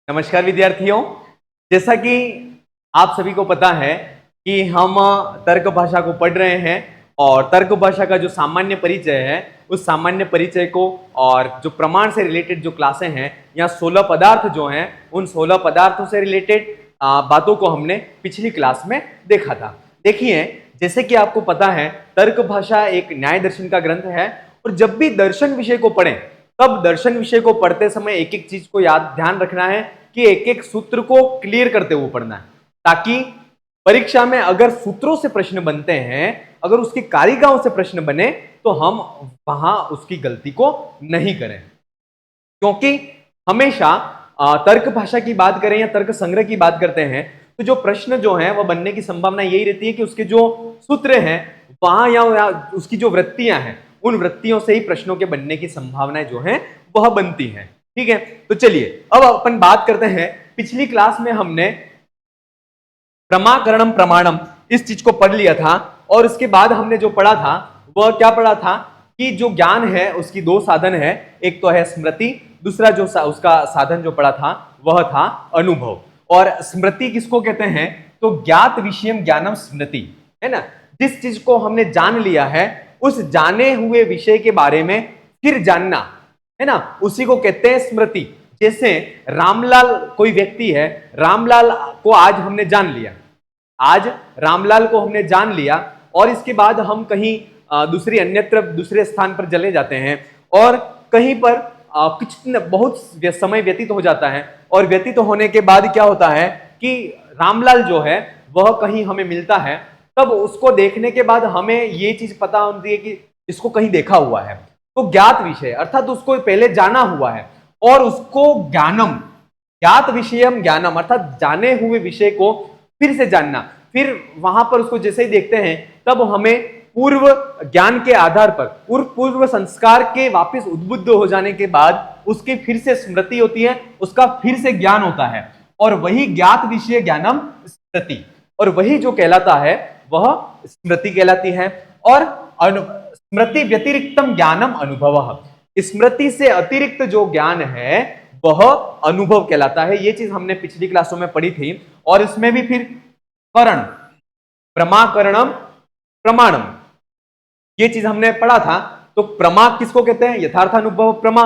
नमस्कार विद्यार्थियों। जैसा कि आप सभी को पता है कि हम तर्क भाषा को पढ़ रहे हैं और तर्क भाषा का जो सामान्य परिचय है उस सामान्य परिचय को और जो प्रमाण से रिलेटेड जो क्लासें हैं या 16 पदार्थ जो हैं उन 16 पदार्थों से रिलेटेड बातों को हमने पिछली क्लास में देखा था। देखिए, जैसे कि आपको पता है तर्क भाषा एक न्याय दर्शन का ग्रंथ है और जब भी दर्शन विषय को पढ़ें तब दर्शन विषय को पढ़ते समय एक एक चीज को ध्यान रखना है कि एक एक सूत्र को क्लियर करते हुए पढ़ना है, ताकि परीक्षा में अगर सूत्रों से प्रश्न बनते हैं, अगर उसकी कारिकाओं से प्रश्न बने तो हम वहां उसकी गलती को नहीं करें। क्योंकि हमेशा तर्क भाषा की बात करें या तर्क संग्रह की बात करते हैं तो जो प्रश्न जो है वह बनने की संभावना यही रहती है कि उसके जो सूत्र हैं वहां या उसकी जो वृत्तियां हैं उन वृत्तियों से ही प्रश्नों के बनने की संभावनाएं जो है वह बनती हैं। ठीक है, तो चलिए अब अपन बात करते हैं। पिछली क्लास में हमने प्रमाकरणम प्रमाणम इस चीज को पढ़ लिया था और उसके बाद हमने जो पढ़ा था वह क्या पढ़ा था कि जो ज्ञान है उसकी दो साधन है, एक तो है स्मृति, दूसरा जो उसका साधन जो पढ़ा था वह था अनुभव। और स्मृति किसको कहते हैं? तो ज्ञात विषयम ज्ञानम स्मृति, है ना। जिस चीज को हमने जान लिया है उस जाने हुए विषय के बारे में फिर जानना, है ना, उसी को कहते हैं स्मृति। जैसे रामलाल कोई व्यक्ति है, रामलाल को आज हमने जान लिया, आज रामलाल को हमने जान लिया और इसके बाद हम कहीं दूसरी अन्यत्र दूसरे स्थान पर चले जाते हैं और कहीं पर कुछ बहुत समय व्यतीत हो जाता है और व्यतीत होने के बाद क्या होता है कि रामलाल जो है वह कहीं हमें मिलता है, तब उसको देखने के बाद हमें ये चीज पता होती है कि इसको कहीं देखा हुआ है। तो ज्ञात विषय अर्थात उसको पहले जाना हुआ है और उसको ज्ञानम, ज्ञात विषयम ज्ञानम अर्थात जाने हुए विषय को फिर से जानना, फिर वहां पर उसको जैसे ही देखते हैं तब हमें पूर्व ज्ञान के आधार पर पूर्व संस्कार के वापस उद्बुद्ध हो जाने के बाद उसकी फिर से स्मृति होती है, उसका फिर से ज्ञान होता है और वही ज्ञात विषय ज्ञानम स्मृति, और वही जो कहलाता है वह स्मृति कहलाती है। और स्मृति व्यतिरिक्तम ज्ञानम अनुभव, स्मृति से अतिरिक्त जो ज्ञान है वह अनुभव कहलाता है। यह चीज हमने पिछली क्लासों में पढ़ी थी और इसमें भी फिर करण, प्रमाकरणम प्रमाणम, ये चीज हमने पढ़ा था। तो प्रमा किसको कहते हैं? यथार्थानुभव प्रमा,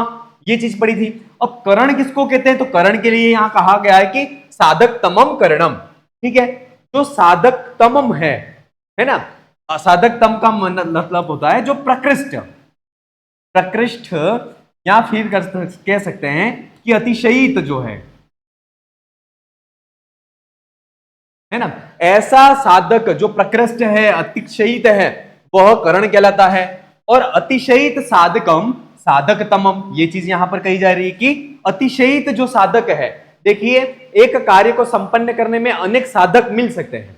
ये चीज पढ़ी थी। अब करण किसको कहते हैं? तो करण के लिए यहां कहा गया है कि साधक तमम करणम। ठीक है, जो साधक तमम है ना, साधक तम का मतलब होता है जो प्रकृष्ट, प्रकृष्ट या फिर कह सकते हैं कि अतिशयित जो है ना, ऐसा साधक जो प्रकृष्ट है, अतिशयित है, वह करण कहलाता है। और अतिशयित साधकम साधक तमम, ये चीज यहां पर कही जा रही है कि अतिशयित जो साधक है, देखिए एक कार्य को संपन्न करने में अनेक साधक मिल सकते हैं,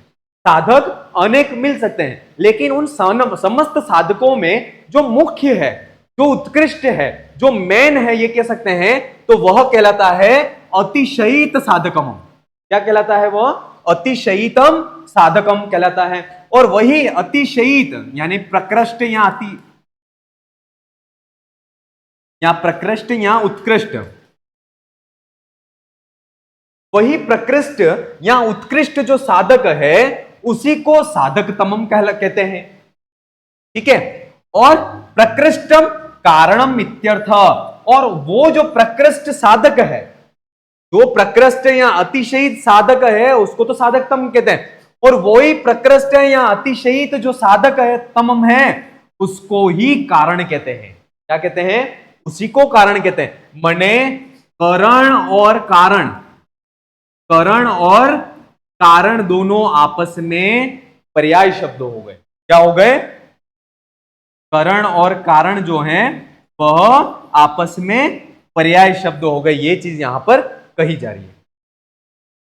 साधक अनेक मिल सकते हैं, लेकिन उन समस्त साधकों में जो मुख्य है, जो उत्कृष्ट है, जो मेन है, ये कह सकते हैं, तो वह कहलाता है अतिशयित साधकम। क्या कहलाता है? वह अतिशयितम साधकम कहलाता है। और वही अतिशयित यानी प्रकृष्ट या प्रकृष्ट या उत्कृष्ट, वही प्रकृष्ट या उत्कृष्ट जो साधक है उसी को साधक तमम कहते हैं। ठीक है, और प्रकृष्टम कारणम इत्यर्थ, और वो जो प्रकृष्ट साधक है, जो प्रकृष्ट या अतिशयित साधक है उसको तो साधक तम कहते हैं, और वही प्रकृष्ट या अतिशयित जो साधक है तमम है उसको ही कारण कहते हैं। क्या कहते हैं? उसी को कारण कहते हैं। मने करण और कारण, करण और कारण दोनों आपस में पर्याय शब्द हो गए। क्या हो गए? करण और कारण जो हैं वह आपस में पर्याय शब्द हो गए। ये चीज यहां पर कही जा रही है।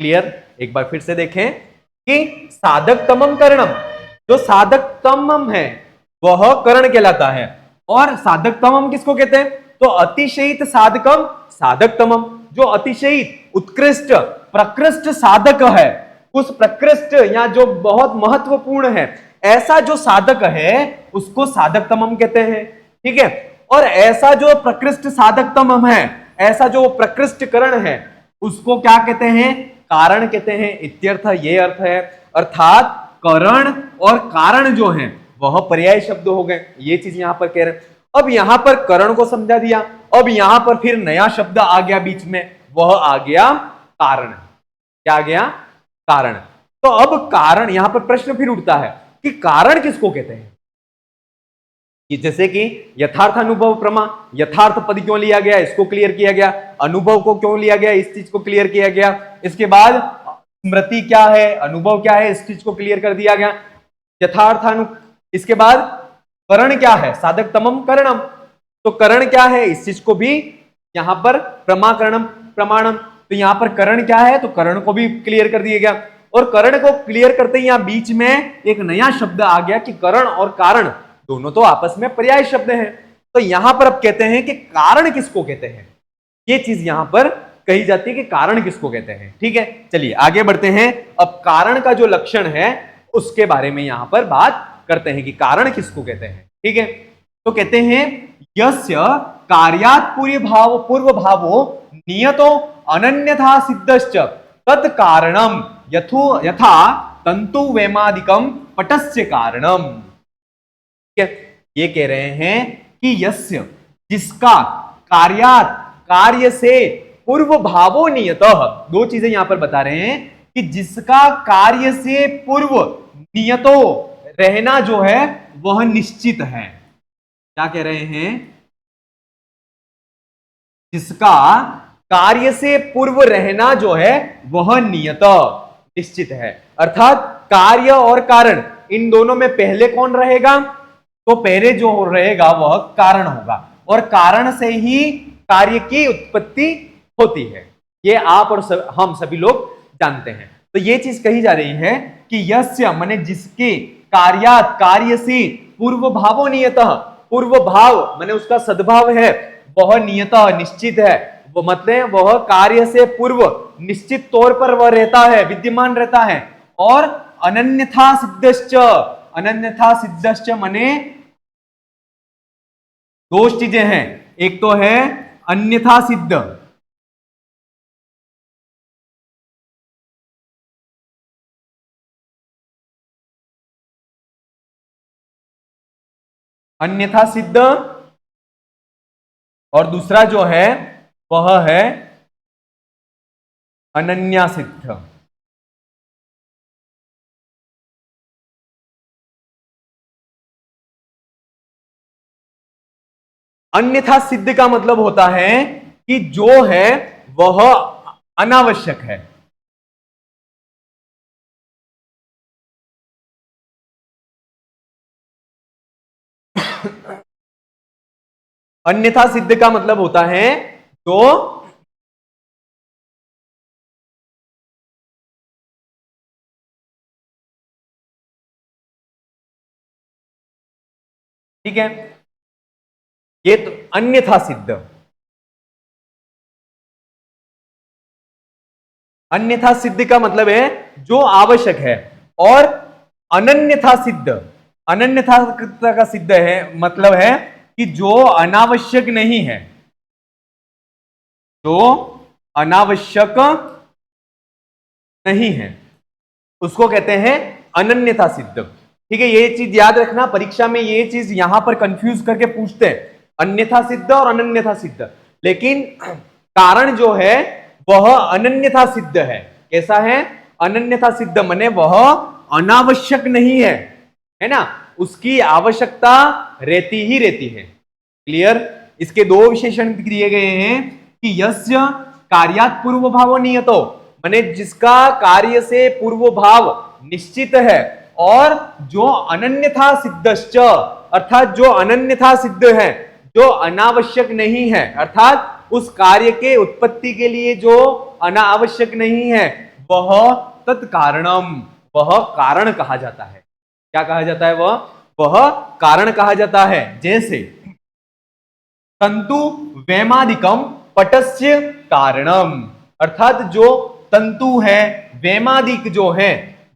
क्लियर? एक बार फिर से देखें कि साधक तमम करणम, जो साधक तमम है वह करण कहलाता है, और साधक तमम किसको कहते हैं? तो अतिशयित साधकम साधक तमम, जो अतिशयित उत्कृष्ट प्रकृष्ट साधक है, उस प्रकृष्ट या जो बहुत महत्वपूर्ण है ऐसा जो साधक है उसको साधक तमम कहते हैं। ठीक है, और ऐसा जो प्रकृष्ट साधक तमम है, ऐसा जो प्रकृष्ट करण है उसको क्या कहते हैं? कारण कहते हैं। इत्यर्थ ये अर्थ है। अर्थात करण और कारण जो है वह पर्याय शब्द हो गए, ये चीज यहां पर कह रहे हैं। अब यहां पर करण को समझा दिया, अब यहां पर फिर नया शब्द आ गया बीच में, वह आ गया कारण। क्या आ गया? कारण। तो अब कारण, यहां पर प्रश्न फिर उठता है कि कारण किसको कहते हैं? कि जैसे कि यथार्थ अनुभव प्रमा, यथार्थ पद क्यों लिया गया, इसको क्लियर किया गया। अनुभव को क्यों लिया गया, इस चीज को क्लियर किया गया। इसके बाद स्मृति क्या है, अनुभव क्या है, इस चीज को क्लियर कर दिया गया। यथार्थ इसके बाद करण क्या है, साधक तमम करणम, तो करण क्या है, इस चीज को भी यहां पर प्रमाकरणम प्रमाणम, तो यहां पर करण क्या है, तो करण को भी क्लियर कर दिया गया। और करण को क्लियर करते ही यहां बीच में एक नया शब्द आ गया कि करण और कारण दोनों तो आपस में पर्याय शब्द हैं। तो यहां पर अब कहते हैं कि कारण किसको कहते हैं, ये चीज यहां पर कही जाती है कि कारण किसको कहते हैं। ठीक है, चलिए आगे बढ़ते हैं। अब कारण का जो लक्षण है उसके बारे में यहां पर बात करते हैं कि कारण किसको कहते हैं। ठीक है, तो कहते हैं यस्य कार्यात् पूर्व भावो नियतो अनन्यथा सिद्धश्च तत् कारणम यथा तंतु वेमादिकम पटस्य कारणम। ये कह रहे हैं कि यस्य, जिसका, कार्यात, कार्य से, पूर्व भावो नियतः, दो चीजें यहां पर बता रहे हैं कि जिसका कार्य से पूर्व नियतो, रहना जो है वह निश्चित है। क्या कह रहे हैं? जिसका कार्य से पूर्व रहना जो है वह नियत, निश्चित है। अर्थात कार्य और कारण इन दोनों में पहले कौन रहेगा, तो पहले जो रहेगा वह कारण होगा, और कारण से ही कार्य की उत्पत्ति होती है। ये आप और हम सभी लोग जानते हैं। तो ये चीज कही जा रही है कि यस्य माने जिसके, कार्यात, कार्य से, पूर्व भावो नियतः, पूर्व भाव माने उसका सद्भाव है वह नियतः, निश्चित है। वो मतलब वह कार्य से पूर्व निश्चित तौर पर वह रहता है, विद्यमान रहता है। और अनन्यथा सिद्धश्च, अनन्यथा सिद्धश्च माने दो चीजें हैं, एक तो है अन्यथा सिद्ध, अन्यथा सिद्ध, और दूसरा जो है वह है अनन्या सिद्ध। अन्यथा सिद्ध का मतलब होता है कि जो है वह अनावश्यक है। अन्यथा सिद्ध का मतलब होता है जो, ठीक है, ये तो अन्यथा सिद्ध, अन्यथा सिद्ध का मतलब है जो आवश्यक है। और अनन्यथा सिद्ध, अनन्यथा का सिद्ध है मतलब है कि जो अनावश्यक नहीं है, जो अनावश्यक नहीं है उसको कहते हैं अनन्यथा सिद्ध। ठीक है, ये चीज याद रखना, परीक्षा में ये चीज यहां पर कंफ्यूज करके पूछते हैं, अन्यथा सिद्ध और अनन्यथा सिद्ध। लेकिन कारण जो है वह अनन्यथा सिद्ध है। कैसा है? अनन्यथा सिद्ध माने वह अनावश्यक नहीं है ना, उसकी आवश्यकता रहती ही रहती है। क्लियर? इसके दो विशेषण दिए गए हैं कि यस्य कार्यात् पूर्व भावो नियतो, माने जिसका कार्य से पूर्व भाव निश्चित है, और जो अनन्यथा सिद्धश्च, अर्थात जो अनन्यथा सिद्ध है, जो अनावश्यक नहीं है, अर्थात उस कार्य के उत्पत्ति के लिए जो अनावश्यक नहीं है, वह तत्कारणम, वह कारण कहा जाता है। क्या कहा जाता है? वह कारण कहा जाता है। जैसे तंतु वेमादिकम पटस्य कारणम, अर्थात जो तंतु है, वेमादिक जो है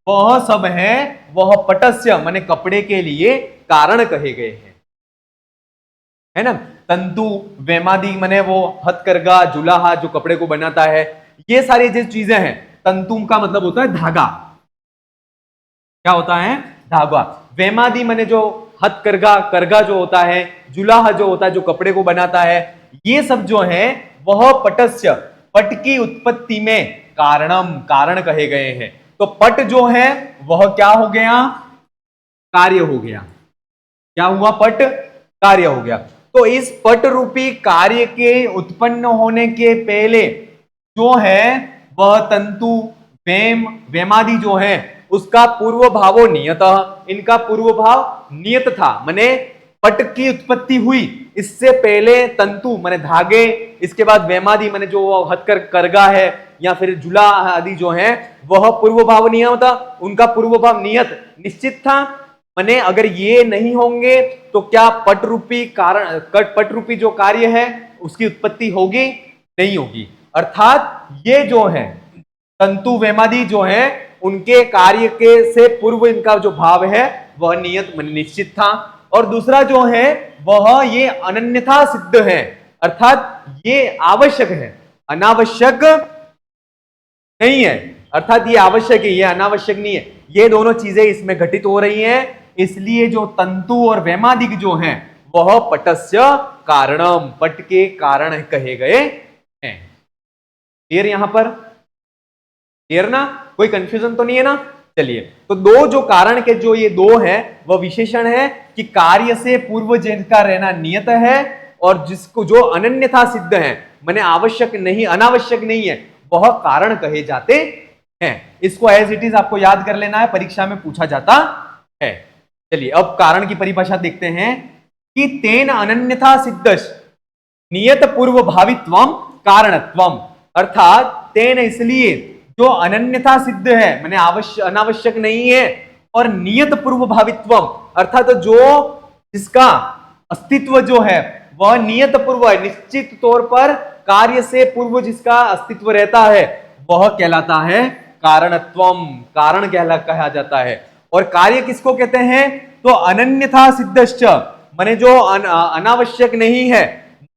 वह सब है, वह पटस्य माने कपड़े के लिए कारण कहे गए हैं, है ना। तंतु वेमादि माने वो हथकरघा, जुलाहा जो कपड़े को बनाता है, ये सारी जो चीजें हैं, तंतु का मतलब होता है धागा, क्या होता है, धागा। वेमादि माने जो हथकरघा, करघा जो होता है, जुलाहा जो होता है जो कपड़े को बनाता है, ये सब जो है वह पटस्य, पट की उत्पत्ति में कारणम, कारण कहे गए हैं। तो पट जो है वह क्या हो गया, कार्य हो गया। क्या हुआ, पट कार्य हो गया। तो इस पट रूपी कार्य के उत्पन्न होने के पहले जो है वह तंतु, वेम, वेमादि जो है उसका पूर्व भावो नियत, इनका पूर्व भाव नियत था, माने पट की उत्पत्ति हुई इससे पहले तंतु माने धागे, इसके बाद वेमादि माने जो हथकर करगा है या फिर जुला आदि जो है वह पूर्व भाव नियत था, उनका पूर्व भाव नियत निश्चित था। माने अगर ये नहीं होंगे तो क्या पट रूपी कारण, पट रूपी जो कार्य है उसकी उत्पत्ति होगी, नहीं होगी। अर्थात ये जो है तंतु वेमादि जो है उनके कार्य के से पूर्व इनका जो भाव है वह नियत निश्चित था। और दूसरा जो है वह ये अनन्यथा सिद्ध है, अर्थात ये आवश्यक है, अनावश्यक नहीं है। अर्थात ये आवश्यक है, ये अनावश्यक नहीं है, ये दोनों चीजें इसमें घटित हो रही हैं। इसलिए जो तंतु और वेमादिक जो हैं वह पटस्य कारणम, पट के कारण कहे गए हैं। क्लियर यहां पर, क्लियर ना, कोई कंफ्यूजन तो नहीं है ना। चलिए, तो दो जो कारण के जो ये दो है वह विशेषण है कि कार्य से पूर्व जिनका रहना नियत है और जिसको जो अनन्यथा सिद्ध है माने आवश्यक नहीं, अनावश्यक नहीं है, वह कारण कहे जाते हैं। इसको एज इट इज आपको याद कर लेना है, परीक्षा में पूछा जाता है। चलिए अब कारण की परिभाषा देखते हैं कि तेन अनन्यथा सिद्धश नियत पूर्व भावित्वम कारणत्वम, अर्थात तेन इसलिए जो अनन्यथा सिद्ध है माने आवश्यक, अनावश्यक नहीं है, और नियत पूर्व भावित्वम अर्थात जो जिसका अस्तित्व जो है वह नियत पूर्व है, निश्चित तौर पर कार्य से पूर्व जिसका अस्तित्व रहता है वह कहलाता है कारणत्वम, कारण कहा जाता है। और कार्य किसको कहते हैं, तो अनन्यथा सिद्धश्च माने जो अनावश्यक नहीं है,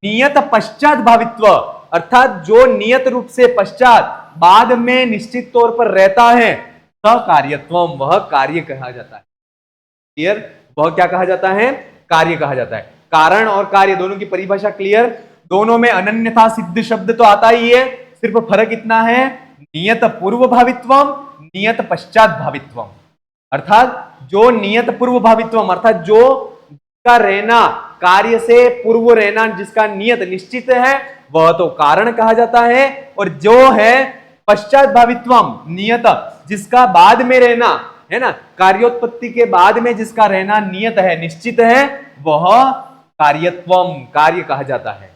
नियत पश्चात भावित्व अर्थात जो नियत रूप से पश्चात बाद में निश्चित तौर पर रहता है, कार्यत्वम वह कार्य कहा जाता है। क्लियर, वह क्या कहा जाता है, कार्य कहा जाता है। कारण और कार्य दोनों की परिभाषा क्लियर, दोनों में अनन्यथा सिद्ध शब्द तो आता ही है, सिर्फ फर्क इतना है नियत पूर्व भावित्वम, नियत पश्चात भावित्वम। अर्थात जो नियत पूर्व भावित्वम अर्थात जो का रहना कार्य से पूर्व रहना जिसका नियत निश्चित है वह तो कारण कहा जाता है, और जो है पश्चात भावित्वम नियत जिसका बाद में रहना है ना, कार्योत्पत्ति के बाद में जिसका रहना नियत है, निश्चित है, वह कार्यत्वम कार्य कहा जाता है।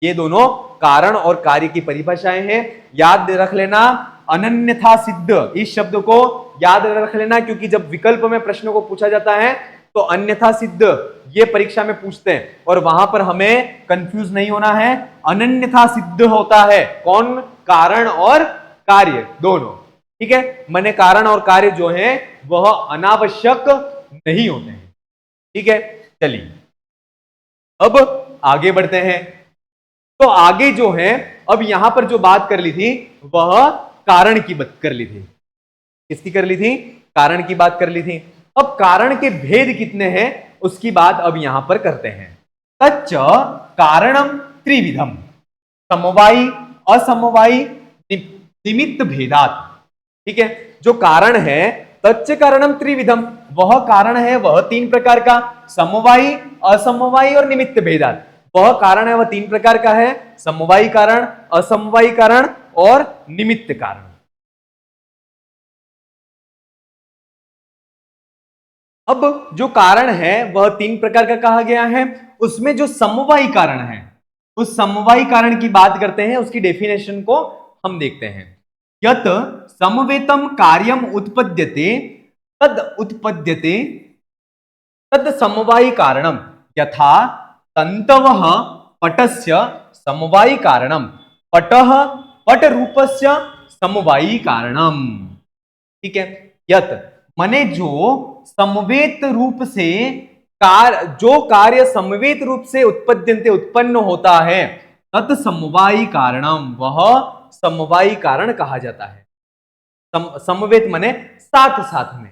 ये दोनों कारण और कार्य की परिभाषाएं हैं, याद रख लेना। अनन्यथा सिद्ध इस शब्द को याद रख लेना, क्योंकि जब विकल्प में प्रश्नों को पूछा जाता है तो अन्यथा सिद्ध ये परीक्षा में पूछते हैं और वहां पर हमें कंफ्यूज नहीं होना है। अनन्यथा सिद्ध होता है कौन, कारण और कार्य दोनों, ठीक है। माने कारण और कार्य जो है वह अनावश्यक नहीं होते हैं, ठीक है। चलिए अब आगे बढ़ते हैं। तो आगे जो है अब यहां पर जो बात कर ली थी वह कारण की बात कर ली थी, किसकी कर ली थी, कारण की बात कर ली थी। अब कारण के भेद कितने हैं उसकी बात अब यहां पर करते हैं। तच्च कारणम त्रिविधम, समवायी, असमवायी, निमित्त भेदात, ठीक है। जो कारण है तच्च कारणम त्रिविधम, वह कारण है वह तीन प्रकार का, समवायी, असमवायी और निमित्त भेदात। वह कारण है वह तीन प्रकार का है, समवायी कारण, असमवायी कारण और निमित्त कारण। अब जो कारण है वह तीन प्रकार का कहा गया है, उसमें जो समवायी कारण है उस समवायी कारण की बात करते हैं, उसकी डेफिनेशन को हम देखते हैं। यत समवेतम कार्यम उत्पद्यते तद उत्पद्यते तद समवायी कारणम, यथा तंतवः पटस्य समवायी कारणम, पटः पट रूपस्य समवायी कारणम, ठीक है। यत माने जो समवेत रूप से जो कार्य समवेत रूप से उत्पद्यन्ते उत्पन्न होता है, तत् समवायी कारणम वह समवायी कारण कहा जाता है। समवेत माने साथ साथ में,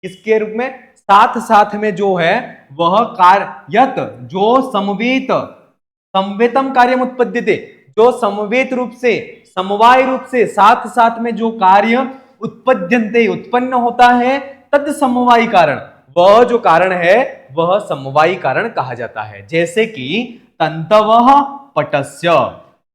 किसके रूप में, साथ साथ में जो है वह कार्यत जो समवेत समवेतम कार्यम उत्पद्यते, जो समवेत रूप से समवाय रूप से साथ साथ में जो कार्य उत्पद्यन्ते उत्पन्न होता है, तद समवायी कारण, वह जो कारण है वह समवायी कारण कहा जाता है। जैसे कि तंतवः पटस्य,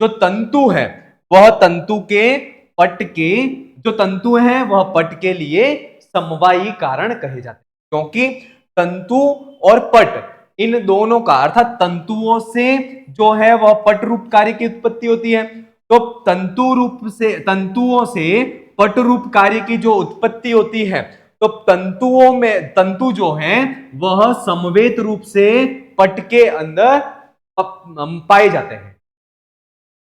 जो तंतु है वह तंतु के पट के जो तंतु है वह पट के लिए समवायी कारण कहे जाते हैं, क्योंकि तंतु और पट इन दोनों का अर्थात तंतुओं से जो है वह पट रूप कार्य की उत्पत्ति होती है। तो तंतुओं से पट रूप कार्य की जो उत्पत्ति होती है, तो तंतुओं में तंतु जो है वह समवेत रूप से पट के अंदर पाए जाते हैं।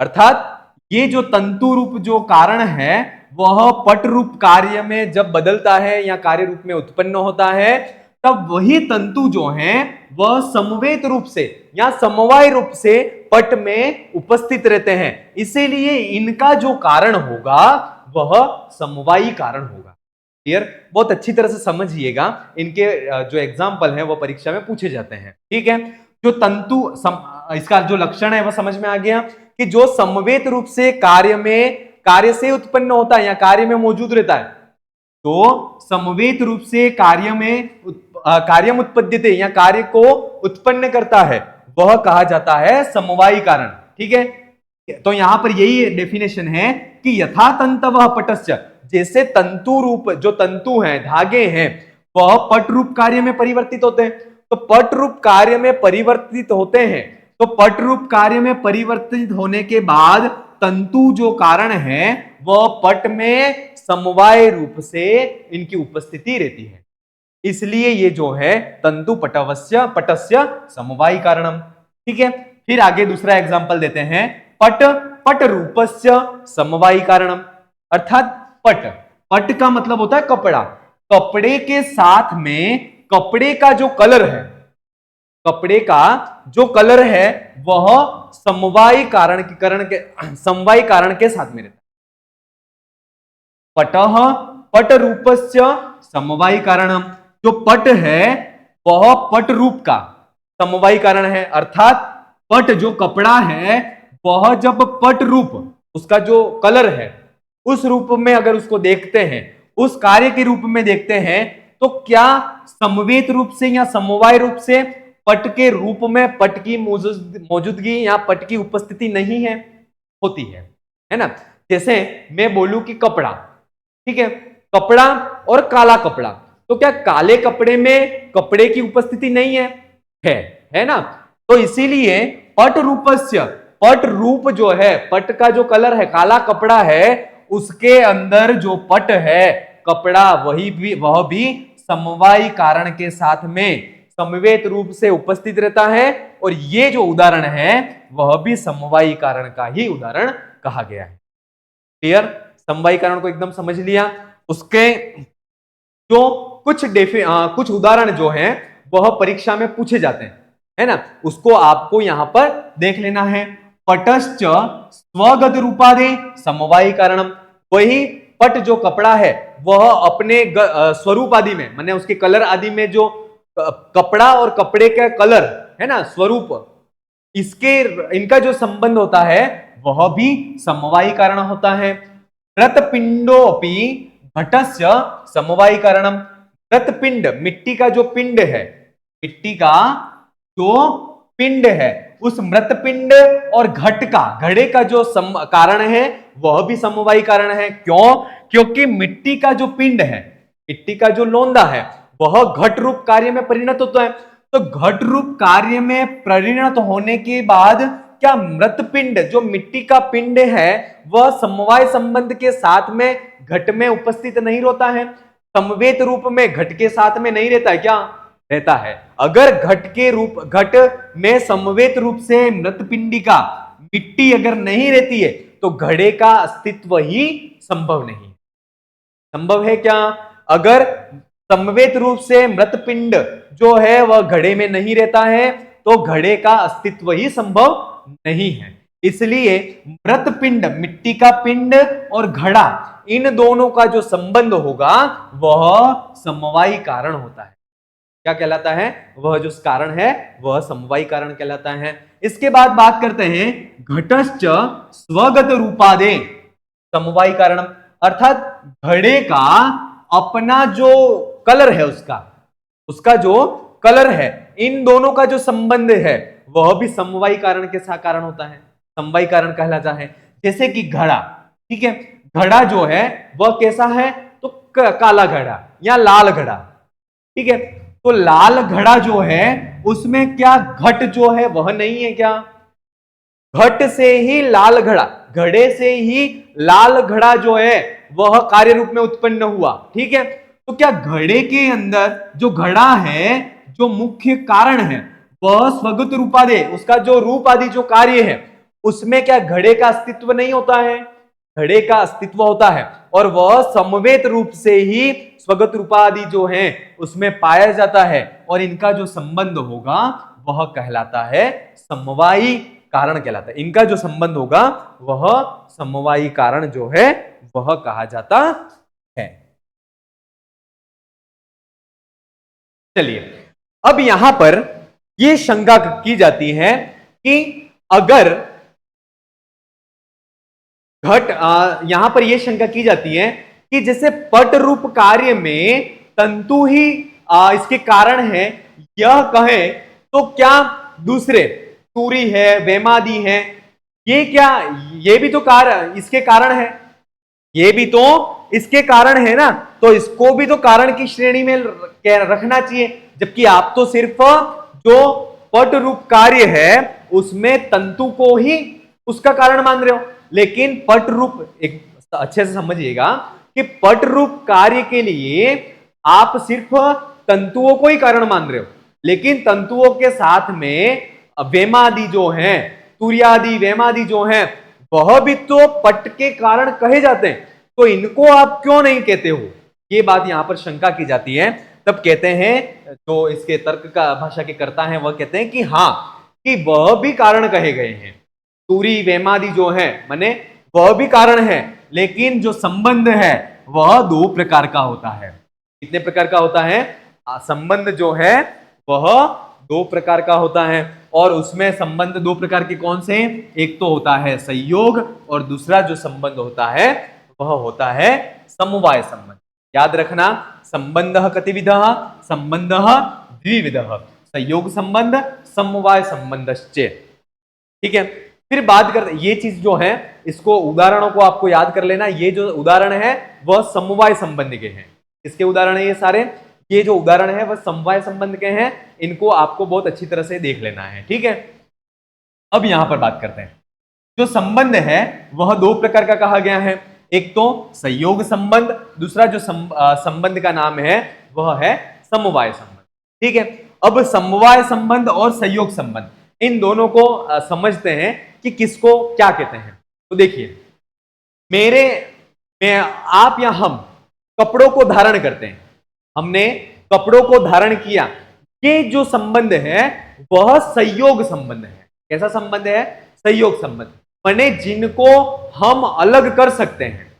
अर्थात ये जो तंतु रूप जो कारण है वह पट रूप कार्य में जब बदलता है या कार्य रूप में उत्पन्न होता है, तब वही तंतु जो है वह समवेत रूप से या समवाय रूप से पट में उपस्थित रहते हैं। इसीलिए इनका जो कारण होगा वह समवायी कारण होगा। क्लियर? बहुत अच्छी तरह से समझिएगा, इनके जो एग्जाम्पल है वो परीक्षा में पूछे जाते हैं। ठीक है, जो तंतु इसका जो लक्षण है वह समझ में आ गया कि जो समवेत रूप से कार्य से उत्पन्न होता है या कार्य में मौजूद रहता है, तो समवेत रूप से कार्यम उत्पद्यते या कार्य को उत्पन्न करता है, वह कहा जाता है समवायी कारण। ठीक है, तो यहां पर यही डेफिनेशन है कि यथा तंतवः पटस्य, जैसे तंतु रूप जो तंतु हैं धागे हैं वह पट रूप कार्य में परिवर्तित होते हैं, तो पट रूप कार्य में परिवर्तित होते हैं, तो पट रूप कार्य में परिवर्तित होने के बाद तंतु जो कारण है वह पट में समवाय रूप से इनकी उपस्थिति रहती है। इसलिए ये जो है तंतु पटस्य समवायी कारणम। ठीक है, फिर आगे दूसरा एग्जांपल देते हैं, पट रूपस्य समवायी कारणम। अर्थात पट का मतलब होता है कपड़ा, कपड़े के साथ में कपड़े का जो कलर है, कपड़े का जो कलर है वह समवायी कारण के साथ में रहता है। पट रूपस्य समवायी कारणम, जो पट है वह पट रूप का समवायी कारण है। अर्थात पट जो कपड़ा है वह जब पट रूप उसका जो कलर है उस रूप में अगर उसको देखते हैं, उस कार्य के रूप में देखते हैं, तो क्या समवेत रूप से या समवाय रूप से पट के रूप में पट की मौजूदगी या पट की उपस्थिति नहीं है, होती है ना। जैसे मैं बोलूं कि कपड़ा, ठीक है, कपड़ा और काला कपड़ा, तो क्या काले कपड़े में कपड़े की उपस्थिति नहीं है ना। तो इसीलिए पट रूपस्य, पट रूप जो है, पट का जो कलर है, काला कपड़ा है, उसके अंदर जो पट है कपड़ा वह भी समवायी कारण के साथ में समवेत रूप से उपस्थित रहता है, और ये जो उदाहरण है वह भी समवायी कारण का ही उदाहरण कहा गया है। क्लियर? समवायी कारण को एकदम समझ लिया। उसके जो कुछ उदाहरण जो हैं वह परीक्षा में पूछे जाते हैं, है ना, उसको आपको यहां पर देख लेना है। पटश्च स्वगत रूपादे समवायी कारणम, वही पट जो कपड़ा है वह अपने स्वरूप आदि में, माने उसके कलर आदि में, जो कपड़ा और कपड़े का कलर है ना, स्वरूप, इनका जो संबंध होता है वह भी समवायी कारण होता है। रतपिंडोपि घटस्य समवायी कारणम, रतपिंड मिट्टी का जो पिंड है, मिट्टी का जो पिंड है, उस मृतपिंड और घड़े का जो कारण है वह भी समवायी कारण है। क्यों? क्योंकि मिट्टी का जो पिंड है, मिट्टी का जो लोंदा है, वह घट रूप कार्य में परिणत होता है। तो घट रूप कार्य में परिणत होने के बाद क्या मृतपिंड जो मिट्टी का पिंड है वह समवाय संबंध के साथ में घट में उपस्थित नहीं रहता है? समवेत रूप में घट के साथ में नहीं रहता है क्या? रहता है। अगर घट में समवेत रूप से मृतपिंडी का मिट्टी अगर नहीं रहती है तो घड़े का अस्तित्व ही संभव नहीं। संभव है क्या? अगर समवेत रूप से मृतपिंड जो है वह घड़े में नहीं रहता है तो घड़े का अस्तित्व ही संभव नहीं है। इसलिए मृत पिंड, मिट्टी का पिंड और घड़ा, इन दोनों का जो संबंध होगा वह समवायी कारण होता है। क्या कहलाता है? वह जो कारण है वह समवायी कारण कहलाता है। इसके बाद बात करते हैं घटश्च स्वगत रूपादे समवायी कारण, अर्थात घड़े का अपना जो कलर है, उसका जो कलर है, इन दोनों का जो संबंध है वह भी समवायी कारण के साथ कारण होता है, समवायी कारण कहलाता है। जैसे कि घड़ा, ठीक है, घड़ा जो है वह कैसा है? तो काला घड़ा या लाल घड़ा, ठीक है। तो लाल घड़ा जो है उसमें क्या घट जो है वह नहीं है क्या? घट से ही लाल घड़ा, घड़े से ही लाल घड़ा जो है वह कार्य रूप में उत्पन्न हुआ, ठीक है। तो क्या घड़े के अंदर जो घड़ा है, जो मुख्य कारण है, वह स्वगत रूपादे, उसका जो रूप आदि जो कार्य है, उसमें क्या घड़े का अस्तित्व नहीं होता है? घड़े का अस्तित्व होता है और वह समवेत रूप से ही स्वगत रूपादि जो है उसमें पाया जाता है, और इनका जो संबंध होगा वह कहलाता है समवायी कारण कहलाता है। इनका जो संबंध होगा वह समवायी कारण जो है वह कहा जाता है। चलिए, अब यहां पर यह शंका की जाती है कि अगर घट, यहां पर यह शंका की जाती है कि जैसे पट रूप कार्य में तंतु ही इसके कारण है, यह कहे तो क्या दूसरे तूरी है, वेमादि है, ये क्या, ये भी तो कारण, इसके कारण है, ये भी तो इसके कारण है ना, तो इसको भी तो कारण की श्रेणी में रखना चाहिए। जबकि आप तो सिर्फ जो पट रूप कार्य है उसमें तंतु को ही उसका कारण मान रहे हो, लेकिन पट रूप, एक अच्छे से समझिएगा कि पट रूप कार्य के लिए आप सिर्फ तंतुओं को ही कारण मान रहे हो, लेकिन तंतुओं के साथ में वेमादि जो हैं, तुर्यादि वेमादि जो हैं, वह भी तो पट के कारण कहे जाते हैं, तो इनको आप क्यों नहीं कहते हो? ये बात यहां पर शंका की जाती है। तब कहते हैं, जो इसके तर्क का भाषा के करता है वह कहते हैं कि हां, कि वह भी कारण कहे गए हैं, तुरी वेमादि जो है माने वह भी कारण है, लेकिन जो संबंध है वह दो प्रकार का होता है। कितने प्रकार का होता है? संबंध जो है वह दो प्रकार का होता है, और उसमें संबंध दो प्रकार के कौन से? एक तो होता है संयोग, और दूसरा जो संबंध होता है वह होता है समवाय संबंध। याद रखना, संबंध कतिविधः, संबंध द्विविधः, संयोग संबंध, समवाय संबंधश्च, ठीक है। फिर बात करते, ये चीज जो है इसको उदाहरणों को आपको याद कर लेना। ये जो उदाहरण है वह समवाय संबंध के हैं। इसके उदाहरण है ये सारे, ये जो उदाहरण है वह समवाय संबंध के हैं, इनको आपको बहुत अच्छी तरह से देख लेना है, ठीक है। अब यहां पर बात करते हैं, जो संबंध है वह दो प्रकार का कहा गया है, एक तो संयोग संबंध, दूसरा जो संबंध का नाम है वह है समवाय संबंध, ठीक है। अब समवाय संबंध और संयोग संबंध, इन दोनों को समझते हैं कि किसको क्या कहते हैं। तो देखिए, आप या हम कपड़ों को धारण करते हैं, हमने कपड़ों को धारण किया, ये जो संबंध है वह संयोग संबंध है। कैसा संबंध है? संयोग संबंध, माने जिनको हम अलग कर सकते हैं,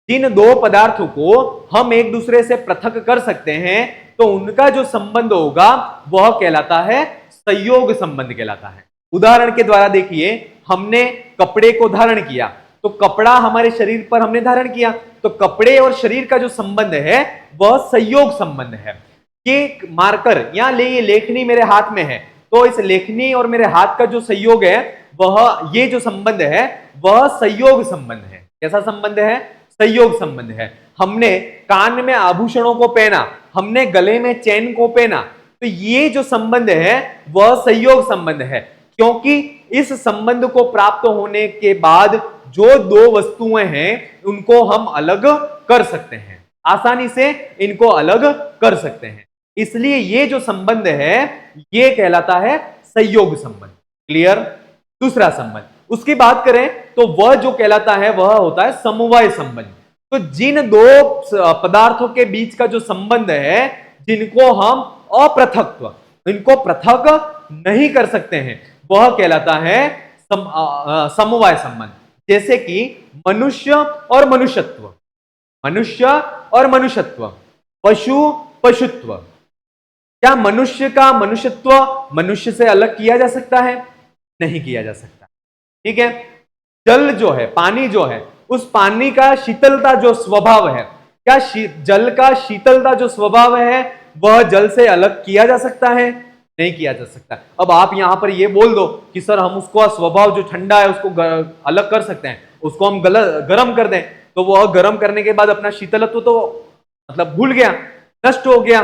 जिन दो पदार्थों को हम एक दूसरे से पृथक कर सकते हैं, तो उनका जो संबंध होगा वह कहलाता है संयोग संबंध कहलाता है। उदाहरण के द्वारा देखिए, हमने कपड़े को धारण किया, तो कपड़ा हमारे शरीर पर हमने धारण किया, तो कपड़े और शरीर का जो संबंध है वह संयोग संबंध है। ये मार्कर या ये लेखनी मेरे हाथ में है, तो इस लेखनी और मेरे हाथ का जो संयोग है वह, ये जो संबंध है वह संयोग संबंध है। कैसा संबंध है? संयोग संबंध है। हमने कान में आभूषणों को पहना, हमने गले में चैन को पहना, तो ये जो संबंध है वह संयोग संबंध है, क्योंकि इस संबंध को प्राप्त होने के बाद जो दो वस्तुएं हैं उनको हम अलग कर सकते हैं, आसानी से इनको अलग कर सकते हैं, इसलिए ये जो संबंध है ये कहलाता है संयोग संबंध। क्लियर? दूसरा संबंध, उसकी बात करें तो वह जो कहलाता है वह होता है समवाय संबंध। तो जिन दो पदार्थों के बीच का जो संबंध है, जिनको हम अपृथकत्व, इनको पृथक नहीं कर सकते हैं, वह कहलाता है समवाय संबंध, जैसे कि मनुष्य और मनुष्यत्व, मनुष्य और मनुष्यत्व, पशु पशुत्व। क्या मनुष्य का मनुष्यत्व मनुष्य से अलग किया जा सकता है? नहीं किया जा सकता। ठीक है। जल जो है, पानी जो है, उस पानी का शीतलता जो स्वभाव है, क्या जल का शीतलता जो स्वभाव है वह जल से अलग किया जा सकता है? नहीं किया जा सकता। अब आप यहां पर यह बोल दो कि सर हम उसको स्वभाव जो ठंडा है उसको अलग कर सकते हैं, उसको हम गर्म कर दें, तो वह गर्म करने के बाद अपना शीतलत्व तो मतलब भूल गया, नष्ट हो गया।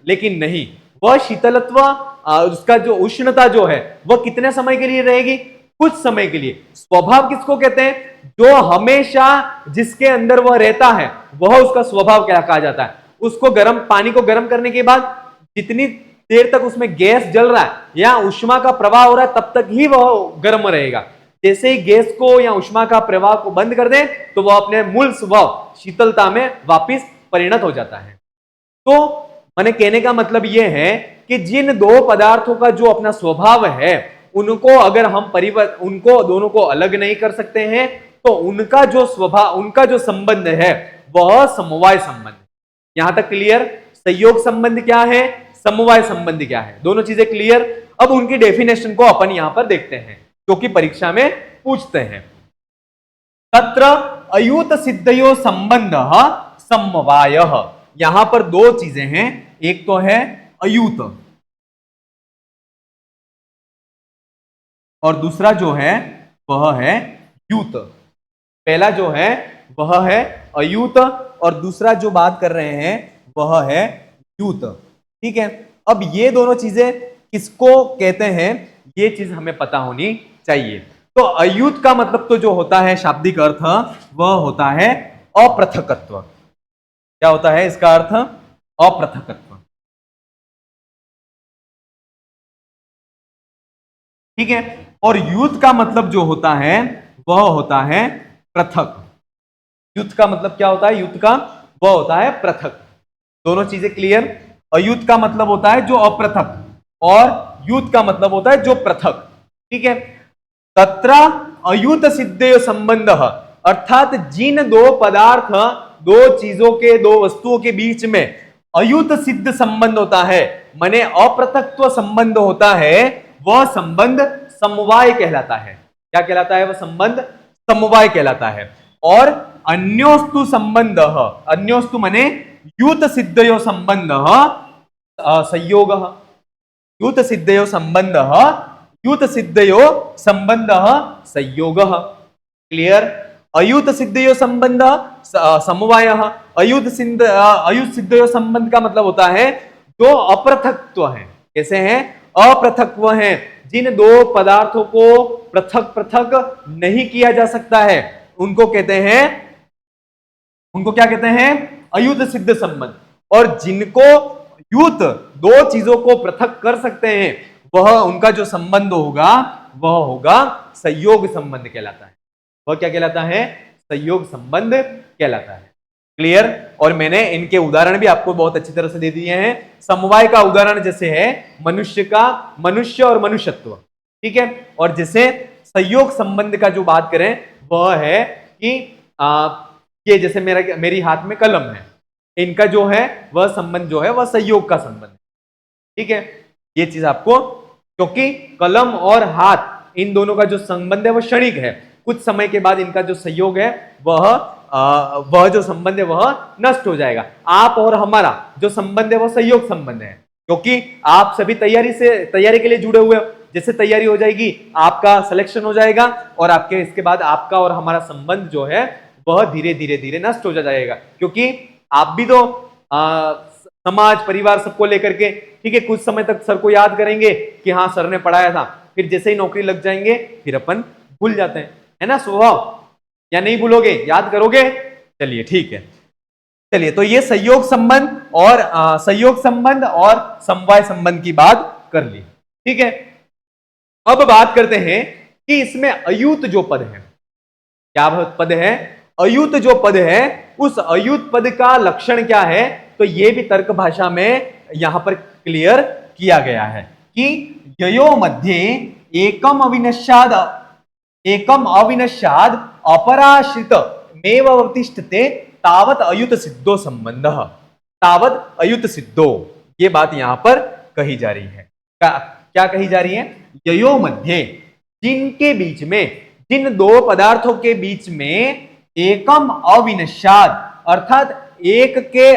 लेकिन नहीं, वह शीतलत्व उसका जो उष्णता जो है वह कितने समय के लिए रहेगी? कुछ समय के लिए। स्वभाव किसको कहते हैं? जो हमेशा जिसके अंदर वह रहता है वह उसका स्वभाव क्या कहा जाता है। उसको गर्म, पानी को गर्म करने के बाद जितनी देर तक उसमें गैस जल रहा है या उष्मा का प्रवाह हो रहा है तब तक ही वह गर्म रहेगा। जैसे ही गैस को या उष्मा का प्रवाह को बंद कर दे तो वह अपने मूल स्वभाव शीतलता में वापिस परिणत हो जाता है। तो मैंने कहने का मतलब यह है कि जिन दो पदार्थों का जो अपना स्वभाव है उनको अगर हम उनको दोनों को अलग नहीं कर सकते हैं तो उनका जो स्वभाव, उनका जो संबंध है वह समवाय संबंध। यहां तक क्लियर? संयोग संबंध क्या है, समवाय संबंध क्या है, दोनों चीजें क्लियर। अब उनकी डेफिनेशन को अपन यहां पर देखते हैं क्योंकि परीक्षा में पूछते हैं। तत्र अयूत सिद्धयो संबंध समवाय। यहां पर दो चीजें हैं, एक तो है अयूत और दूसरा जो है वह है यूत। पहला जो है वह है अयूत और दूसरा जो बात कर रहे हैं वह है यूत। ठीक है। अब ये दोनों चीजें किसको कहते हैं ये चीज हमें पता होनी चाहिए। तो अयूत का मतलब तो जो होता है शाब्दिक अर्थ वह होता है अपृथकत्व। क्या होता है इसका अर्थ? अपृथकत्व। ठीक है। और युत का मतलब जो होता है वह होता है पृथक। युत का मतलब क्या होता है? युत का वह होता है पृथक। दोनों चीजें क्लियर? अयुत का मतलब होता है जो अपृथक और युत का मतलब होता है जो पृथक। ठीक है। तत्र अयुत सिद्धेय संबंध, अर्थात जिन दो पदार्थ, दो चीजों के, दो वस्तुओं के बीच में अयुत सिद्ध संबंध होता है, माने अपृथकत्व संबंध होता है, वह संबंध समवाय कहलाता है। क्या कहलाता है? वह संबंध समवाय कहलाता है। और अन्योस्तु संबंध, अन्योस्तु माने युत सिद्धयो संबंध संयोग, युत सिद्धयो संबंध, युत सिद्धयो संबंध संयोग। क्लियर? अयुत सिद्धयो संबंध समवाय, अयुत सिद्धयो संबंध का मतलब होता है जो अपृथकत्व है। कैसे हैं? अपृथकत्व है। जिन दो पदार्थों को पृथक पृथक नहीं किया जा सकता है उनको कहते हैं, उनको क्या कहते हैं? अयुत सिद्ध संबंध। और जिनको युत, दो चीजों को पृथक कर सकते हैं, वह उनका जो संबंध होगा वह होगा संयोग संबंध कहलाता है। वह क्या कहलाता है? संयोग संबंध कहलाता है। क्लियर? और मैंने इनके उदाहरण भी आपको बहुत अच्छी तरह से दे दिए हैं। समवाय का उदाहरण जैसे है मनुष्य का, मनुष्य और मनुष्यत्व। ठीक है। और जैसे संयोग संबंध का जो बात करें वह है कि ये जैसे मेरी हाथ में कलम है, इनका जो है वह संबंध जो है वह संयोग का संबंध है। ठीक है। ये चीज आपको, क्योंकि कलम और हाथ इन दोनों का जो संबंध है वह क्षणिक है, कुछ समय के बाद इनका जो संयोग है वह जो संबंध है वह नष्ट हो जाएगा। आप और हमारा जो संबंध है वह संयोग संबंध है, क्योंकि आप सभी तैयारी के लिए जुड़े हुए हो। जैसे तैयारी हो जाएगी आपका सिलेक्शन हो जाएगा और आपके इसके बाद आपका और हमारा संबंध जो है वह धीरे धीरे धीरे नष्ट हो जाएगा, क्योंकि आप भी तो समाज परिवार सबको लेकर के, ठीक है, कुछ समय तक सर को याद करेंगे कि हाँ सर ने पढ़ाया था, फिर जैसे ही नौकरी लग जाएंगे फिर अपन भूल जाते हैं, है ना स्वभाव? या नहीं भूलोगे? याद करोगे? चलिए ठीक है। चलिए, तो ये संयोग संबंध और समवाय संबंध की बात कर ली। ठीक है। अब बात करते हैं कि इसमें अयूत जो पद है, क्या पद है? अयूत जो पद है, उस अयूत पद का लक्षण क्या है? तो यह भी तर्क भाषा में यहां पर क्लियर किया गया है कि ययो मध्ये एकम अविनश्याद एकम अविनश्याद अपराश्रित मेव अवतिष्ठते तावत अयुत सिद्धो संबंध। तावत अयुत सिद्धो, ये बात यहां पर कही जा रही है। क्या कही जा रही है? ययो मध्य, जिनके बीच में, जिन दो पदार्थों के बीच में एकम अविनश्याद, अर्थात एक के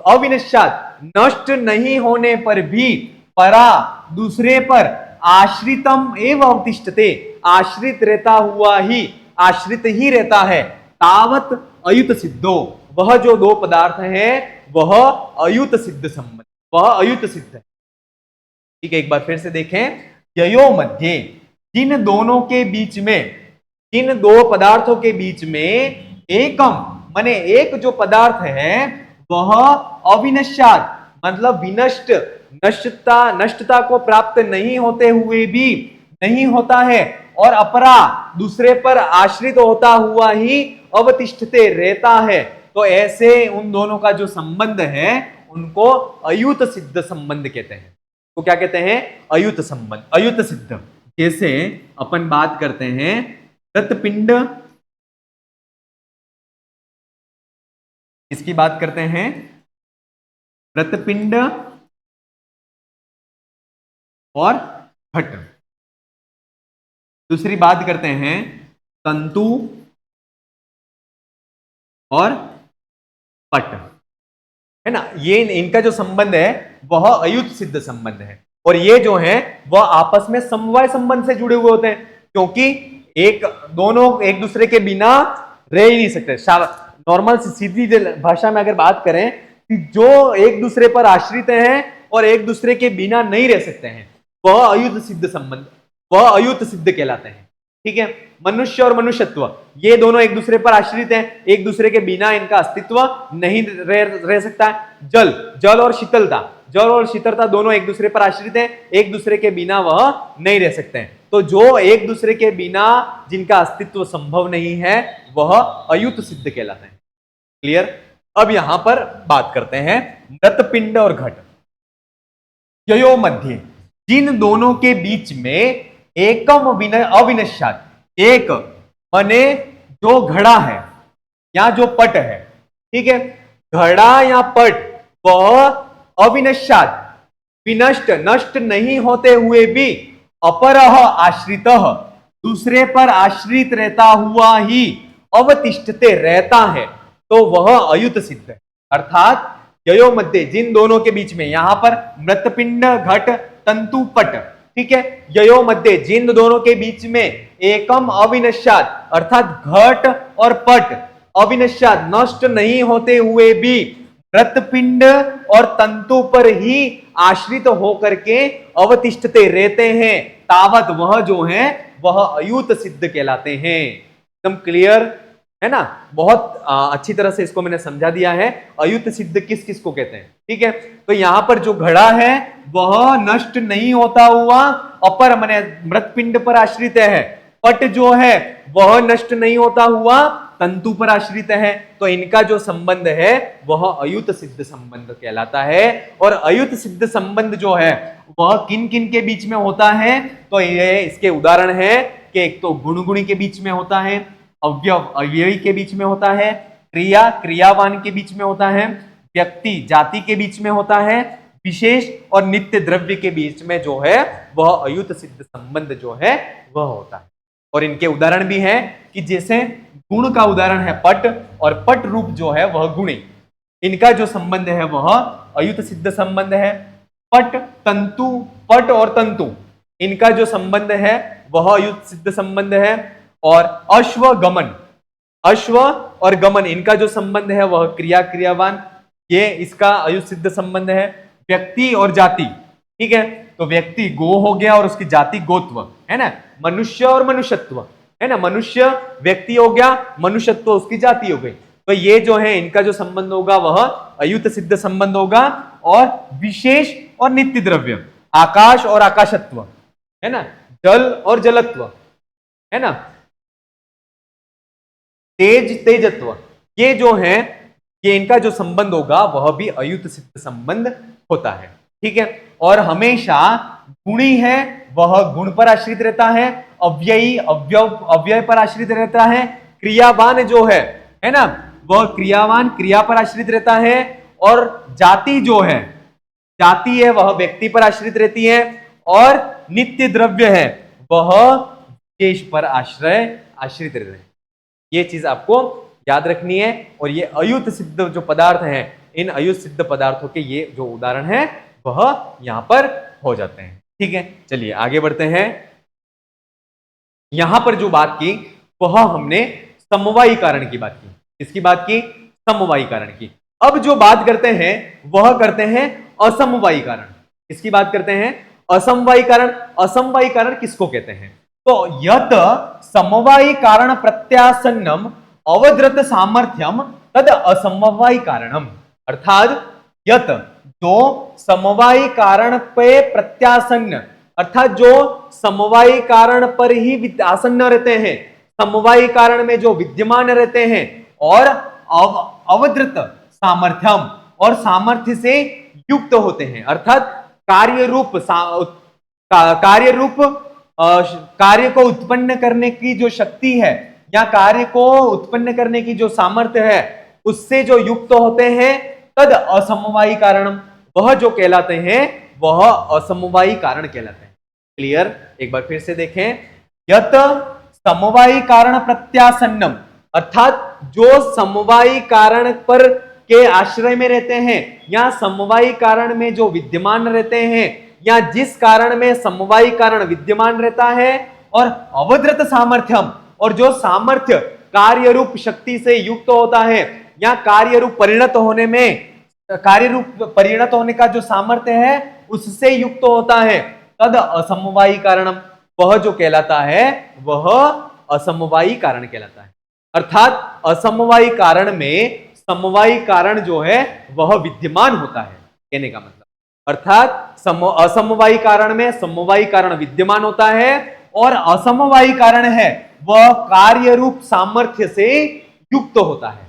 अविनश्याद नष्ट नहीं होने पर भी परा दूसरे पर आश्रितम एवं अवतिष्ठते, आश्रित रहता हुआ ही, आश्रित ही रहता है, तावत अयुत सिद्धो, वह जो दो पदार्थ है वह अयुत सिद्ध संबंध, वह अयुत सिद्ध है। ठीक है, एक बार फिर से देखें, ययो मध्य, जिन दोनों के बीच में, जिन दो पदार्थों के बीच में एकम माने एक जो पदार्थ है वह अविनश्यात मतलब विनष्ट, नष्टता को प्राप्त नहीं होते हुए भी नहीं होता है, और अपरा दूसरे पर आश्रित होता हुआ ही अवतिष्ठते रहता है, तो ऐसे उन दोनों का जो संबंध है उनको अयुत सिद्ध संबंध कहते हैं। तो क्या कहते हैं? अयुत संबंध, अयुत सिद्ध। जैसे अपन बात करते हैं रत्पिंड, इसकी बात करते हैं रत्पिंड और घट। दूसरी बात करते हैं तंतु और पट, है ना। ये इनका जो संबंध है वह अयुत सिद्ध संबंध है, और ये जो है वह आपस में समवाय संबंध से जुड़े हुए होते हैं, क्योंकि दोनों एक दूसरे के बिना रह ही नहीं सकते। नॉर्मल सीधी भाषा में अगर बात करें कि जो एक दूसरे पर आश्रित हैं और एक दूसरे के बिना नहीं रह सकते हैं, वह अयुत सिद्ध संबंध, वह अयुत सिद्ध कहलाते हैं। ठीक है, मनुष्य और मनुष्यत्व ये दोनों एक दूसरे पर आश्रित हैं, एक दूसरे के बिना इनका अस्तित्व नहीं रह सकता है। जल और शीतलता दोनों एक दूसरे पर आश्रित हैं, एक दूसरे के बिना वह नहीं रह सकते हैं। तो जो एक दूसरे के बिना जिनका अस्तित्व संभव नहीं है वह अयुत सिद्ध कहलाते हैं। क्लियर? अब यहां पर बात करते हैं मृतपिंड और घट। ययो मध्य, जिन दोनों के बीच में एकम अविनश्यात, एक माने जो घड़ा है या जो पट है, ठीक है, घड़ा या पट वह अविनश्यात विनष्ट, नष्ट नहीं होते हुए भी अपरह आश्रित, दूसरे पर आश्रित रहता हुआ ही अवतिष्ठते रहता है, तो वह अयुत सिद्ध है। अर्थात ययो मध्य, जिन दोनों के बीच में, यहां पर मृतपिंड घट तंतु पट, ठीक है, ययो मध्य जिन दोनों के बीच में एकम अविनश्यात, अर्थात घट और पट अविनश्यात नष्ट नहीं होते हुए भी मृतपिंड और तंतु पर ही आश्रित होकर के अवतिष्ठते रहते हैं, तावत वह जो है वह अयुत सिद्ध कहलाते हैं। एकदम क्लियर है ना? बहुत अच्छी तरह से इसको मैंने समझा दिया है, अयुत सिद्ध किस किस को कहते हैं। ठीक है, तो यहां पर जो घड़ा है वह नष्ट नहीं होता हुआ अपर माने मृतपिंड पर आश्रित है, पट जो है वह नष्ट नहीं होता हुआ तंतु पर आश्रित है, तो इनका जो संबंध है वह अयुत सिद्ध संबंध कहलाता है। और अयुत सिद्ध संबंध जो है वह किन किन के बीच में होता है, तो ये इसके उदाहरण है कि एक तो गुण गुणी के बीच में होता है, अवयव अवयवी के बीच में होता है, क्रिया क्रियावान के बीच में होता है, व्यक्ति जाति के बीच में होता है, विशेष और नित्य द्रव्य के बीच में जो है वह अयुत सिद्ध संबंध जो है वह होता है। और इनके उदाहरण भी हैं कि जैसे गुण का उदाहरण है पट, और पट रूप जो है वह गुणी, इनका जो संबंध है वह अयुत सिद्ध संबंध है। पट तंतु, पट और तंतु इनका जो संबंध है वह अयुत सिद्ध संबंध है। और अश्व गमन, अश्व और गमन इनका जो संबंध है वह क्रिया क्रियावान, ये इसका अयुत सिद्ध संबंध है। व्यक्ति और जाति, ठीक है, तो व्यक्ति गो हो गया और उसकी जाति गोत्व, है ना। मनुष्य और मनुष्यत्व, है ना, मनुष्य व्यक्ति हो गया, मनुष्यत्व उसकी जाति हो गई, तो ये जो है इनका जो संबंध होगा वह अयुत सिद्ध संबंध होगा। और विशेष और नित्य द्रव्य, आकाश और आकाशत्व, है ना, जल और जलत्व, है ना, तेज तेजत्व, ये जो है ये इनका जो संबंध होगा वह भी अयुत सिद्ध संबंध होता है। ठीक है, और हमेशा गुणी है वह गुण पर आश्रित रहता है, अव्ययी अव्यय पर आश्रित रहता है, क्रियावान जो है ना, वह क्रियावान क्रिया पर आश्रित रहता है, और जाति जो है, जाति है वह व्यक्ति पर आश्रित रहती है, और नित्य द्रव्य है वह विशेष पर आश्रित रहते हैं। ये चीज आपको याद रखनी है। और ये अयुत सिद्ध जो पदार्थ हैं, इन अयुत सिद्ध पदार्थों के ये जो उदाहरण है वह यहां पर हो जाते हैं। ठीक है, चलिए आगे बढ़ते हैं। यहां पर जो बात की वह हमने समवायी कारण की बात की। किसकी बात की? समवायी कारण की। अब जो बात करते हैं वह करते हैं असमवायी कारण। किसकी बात करते हैं? असमवायी कारण। असमवायी कारण किसको कहते हैं? तो यत समवायी कारण प्रत्यासन्नम अवद्रत सामर्थ्यम तद असमवायी कारणम। अर्थात यत जो समवायी कारण पे प्रत्यासन्न, अर्थात जो समवायी कारण पर ही आसन्न रहते हैं, समवायी कारण में जो विद्यमान रहते हैं, और अवद्रत सामर्थ्यम, और सामर्थ्य से युक्त होते हैं, अर्थात कार्य रूप कार्य को उत्पन्न करने की जो शक्ति है, या कार्य को उत्पन्न करने की जो सामर्थ्य है, उससे जो युक्त होते हैं, तद असमवायी कारणम, वह जो कहलाते हैं वह असमवायी कारण कहलाते हैं। क्लियर? एक बार फिर से देखें। यत समवायी कारण प्रत्यासन्नम, अर्थात जो समवायी कारण पर के आश्रय में रहते हैं, या समवायी कारण में जो विद्यमान रहते हैं, या जिस कारण में समवायी कारण विद्यमान रहता है, और अवद्रत सामर्थ्यम, और जो सामर्थ्य कार्य रूप शक्ति से युक्त होता है, या कार्य रूप परिणत होने का जो सामर्थ्य है उससे युक्त होता है, तद असमवायी कारणम, वह जो कहलाता है वह असमवायी कारण कहलाता है। अर्थात असमवायी कारण में समवायी कारण जो है वह विद्यमान होता है, कहने का मतलब। अर्थात असमवायी कारण में समवायी कारण विद्यमान होता है, और असमवायी कारण है वह कार्य रूप सामर्थ्य से युक्त होता है।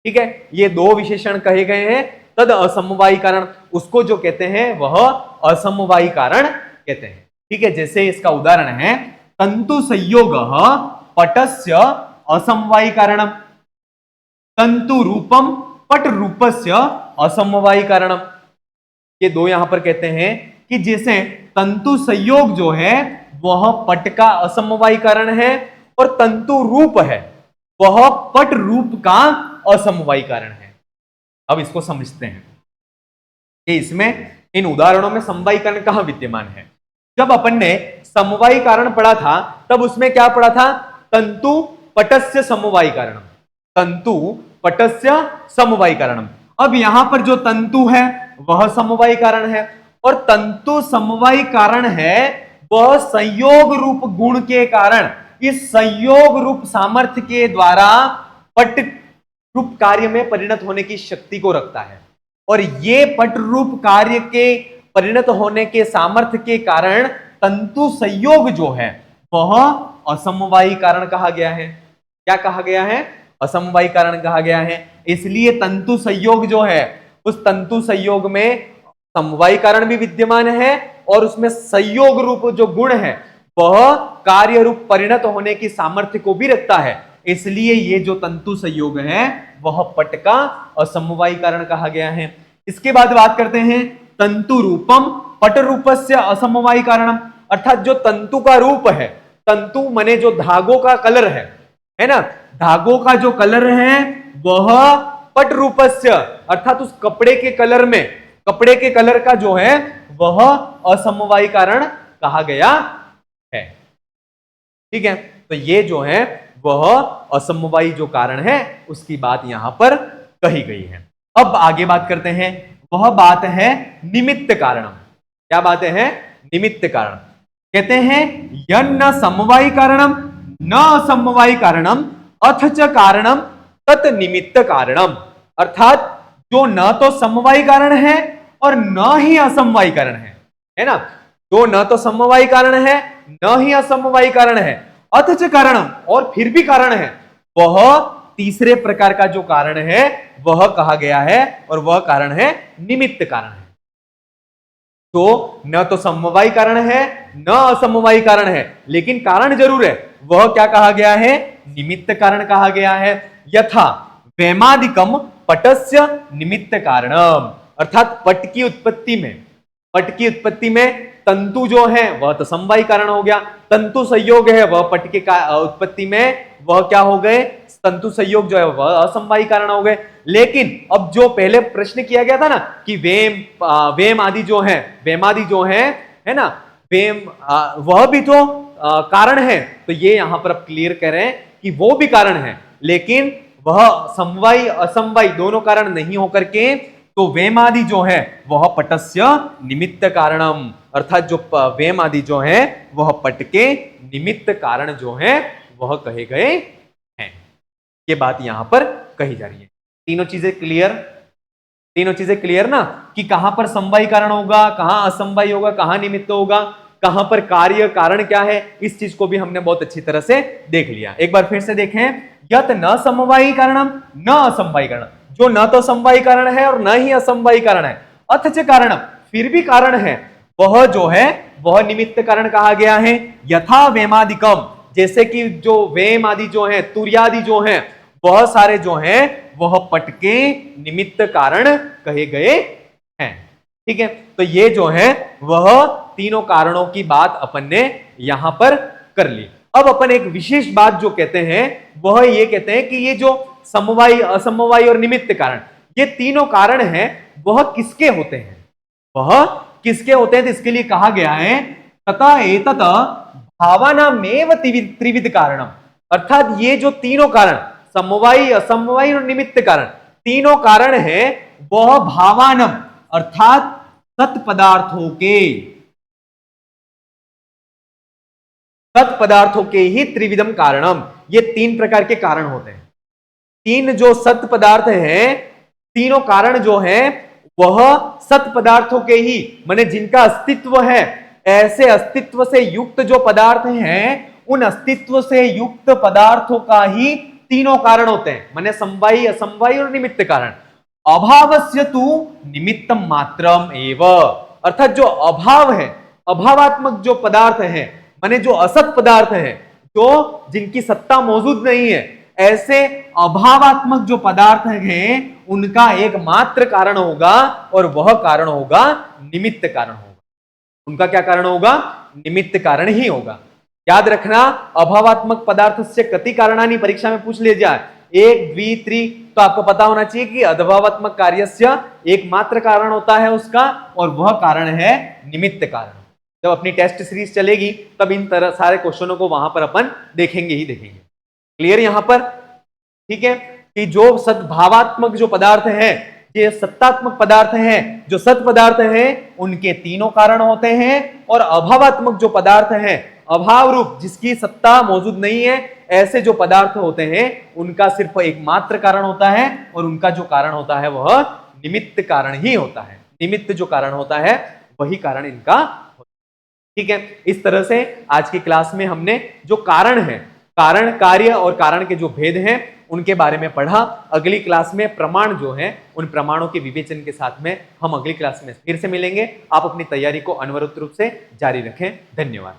ठीक है, ये दो विशेषण कहे गए हैं। तद असमवायी कारण, उसको जो कहते हैं वह असमवायी कारण कहते हैं। ठीक है, जैसे इसका उदाहरण है तंतु संयोग पटस्य असमवायी कारणम, तंतु रूपम पट रूपस्य असमवायी कारणम। ये दो यहां पर कहते हैं कि जैसे तंतु संयोग जो है वह पट का असमवायी कारण है, और तंतु रूप है वह पट रूप का असमवायी कारण है। अब इसको समझते हैं कि इसमें इन उदाहरणों में समवायी कारण कहां विद्यमान है। जब अपन ने समवायी कारण पढ़ा था तब उसमें क्या पढ़ा था? तंतु पटस्य समवायी कारणम, तंतु पटस्य समवायी कारणम। अब यहां पर जो तंतु है वह समवायी कारण है, और तंतु समवायी कारण है वह संयोग रूप गुण के कारण, इस संयोग रूप सामर्थ्य के द्वारा पट रूप कार्य में परिणत होने की शक्ति को रखता है। और ये पट रूप कार्य के परिणत होने के सामर्थ्य के कारण तंतु संयोग जो है वह असमवायी कारण कहा गया है। क्या कहा गया है? असमवायी कारण कहा गया है। इसलिए तंतु संयोग जो है, उस तंतु संयोग में समवायी कारण भी विद्यमान है, और उसमें संयोग रूप जो गुण है वह कार्य रूप परिणत होने की सामर्थ्य को भी रखता है। इसलिए ये जो तंतु संयोग है वह पट का असमवायी कारण कहा गया है। इसके बाद बात करते हैं तंतु रूपम पट रूपस्य असमवायी कारणम, अर्थात जो तंतु का रूप है, तंतु माने जो धागों का कलर है ना, धागों का जो कलर है वह पट रूपस्य, अर्थात उस कपड़े के कलर में, कपड़े के कलर का जो है वह असमवायी कारण कहा गया है। ठीक है, तो ये जो है वह असमवायी जो कारण है उसकी बात यहां पर कही गई है। अब आगे बात करते हैं, वह बात है निमित्त कारणम। क्या बात है? निमित्त कारण। कहते हैं यन्न समवायी कारणम न असमवायी कारणम अथ च कारणम तत् निमित्त कारणम, अर्थात जो न तो समवायी कारण है और न ही असमवायी कारण है ना, जो न तो समवायी कारण है न ही असमवायी कारण है, अथ च कारणम, और फिर भी कारण है, वह तीसरे प्रकार का जो कारण है वह कहा गया है, और वह कारण है निमित्त कारण है। तो न तो समवायी कारण है न असमवायी कारण है, लेकिन कारण जरूर है। वह क्या कहा गया है? निमित्त कारण कहा गया है। यथा वेमादिकम पटस्य निमित्त कारणम, अर्थात पट की उत्पत्ति में तंतु जो है वह तो समवायी कारण हो गया, तंतु संयोग है वह पट के उत्पत्ति में वह क्या हो गए? तंतु संयोग जो है वह असमवायी कारण हो गए। लेकिन अब जो पहले प्रश्न किया गया था ना कि वेम आदि जो है ना, वह भी तो कारण है, तो ये यहां पर अब क्लियर कर रहे हैं कि वो भी कारण है, लेकिन वह समवायी असमवायी दोनों कारण नहीं होकर के, तो वेम आदि जो है वह पटस्य निमित्त कारणम, अर्थात जो वेम आदि जो है वह पट के निमित्त कारण जो है वह कहे गए हैं। ये बात यहां पर कही जा रही है। तीनों चीजें क्लियर ना, कि कहां पर समवायी कारण होगा, कहां असमवायी होगा, कहां निमित्त होगा, कहां पर कार्य कारण क्या है, इस चीज को भी हमने बहुत अच्छी तरह से देख लिया। एक बार फिर से देखें, यत न समवायी कारणम न असमवायी कारण, जो न तो समवायी कारण है और न ही असमवायी कारण है, अथच कारणम, फिर भी कारण है, वह जो है वह निमित्त कारण कहा गया है। यथा वेमादिकम, जैसे कि जो वेम आदि जो है, तुर्यादि जो है, वह सारे जो हैं वह पट के निमित्त कारण कहे गए हैं। ठीक है, तो ये जो है वह तीनों कारणों की बात अपन ने यहां पर कर ली। अब अपन एक विशेष बात जो कहते हैं वह ये कहते हैं कि ये जो समवायी, असमवायी और निमित्त कारण, ये तीनों कारण हैं, वह किसके होते हैं? तो इसके लिए कहा गया है तथा एतत भावानामेव त्रिविध कारणम, अर्थात ये जो तीनों कारण समवायी, असमवायी और निमित्त कारण, तीनों कारण हैं वह भावानम, अर्थात सत पदार्थों के ही त्रिविधम कारणम, ये तीन प्रकार के कारण होते हैं। तीन जो सत पदार्थ हैं, तीनों कारण जो हैं वह सत पदार्थों के ही, माने जिनका अस्तित्व है, ऐसे अस्तित्व से युक्त जो पदार्थ हैं, उन अस्तित्व से युक्त पदार्थों का ही तीनों कारण होते हैं, माने समवायी, असमवायी और निमित्त कारण। अभावस्य तु निमित्तम मात्रम एव, अर्थात जो अभाव है, अभावात्मक जो पदार्थ है, माने जो असत पदार्थ है, जो जिनकी सत्ता मौजूद नहीं है, ऐसे अभावात्मक जो पदार्थ हैं उनका एकमात्र कारण होगा, और वह कारण होगा निमित्त कारण होगा। उनका क्या कारण होगा? निमित्त कारण ही होगा। याद रखना, अभावात्मक पदार्थ से कति कारणानि परीक्षा में पूछ ले जाए, 1 2 3, तो आपको पता होना चाहिए कि अभावात्मक कार्यस्य एकमात्र कारण होता है उसका, और वह कारण है निमित्त कारण। जब अपनी टेस्ट सीरीज चलेगी तब इन तरह सारे क्वेश्चनों को वहां पर अपन देखेंगे ही देखेंगे। क्लियर यहां पर? ठीक है, कि जो सद्भावात्मक जो पदार्थ है, ये सत्तात्मक पदार्थ हैं, जो सत पदार्थ हैं, उनके तीनों कारण होते हैं, और अभावात्मक जो पदार्थ हैं, अभाव रूप जिसकी सत्ता मौजूद नहीं है, ऐसे जो पदार्थ होते हैं उनका सिर्फ एकमात्र कारण होता है, और उनका जो कारण होता है वह निमित्त कारण ही होता है। निमित्त जो कारण होता है वही कारण इनका होता है। ठीक है, इस तरह से आज की क्लास में हमने जो कारण है, कारण, कार्य और कारण के जो भेद हैं उनके बारे में पढ़ा। अगली क्लास में प्रमाण जो है, उन प्रमाणों के विवेचन के साथ में हम अगली क्लास में फिर से मिलेंगे। आप अपनी तैयारी को अनवरत रूप से जारी रखें। धन्यवाद।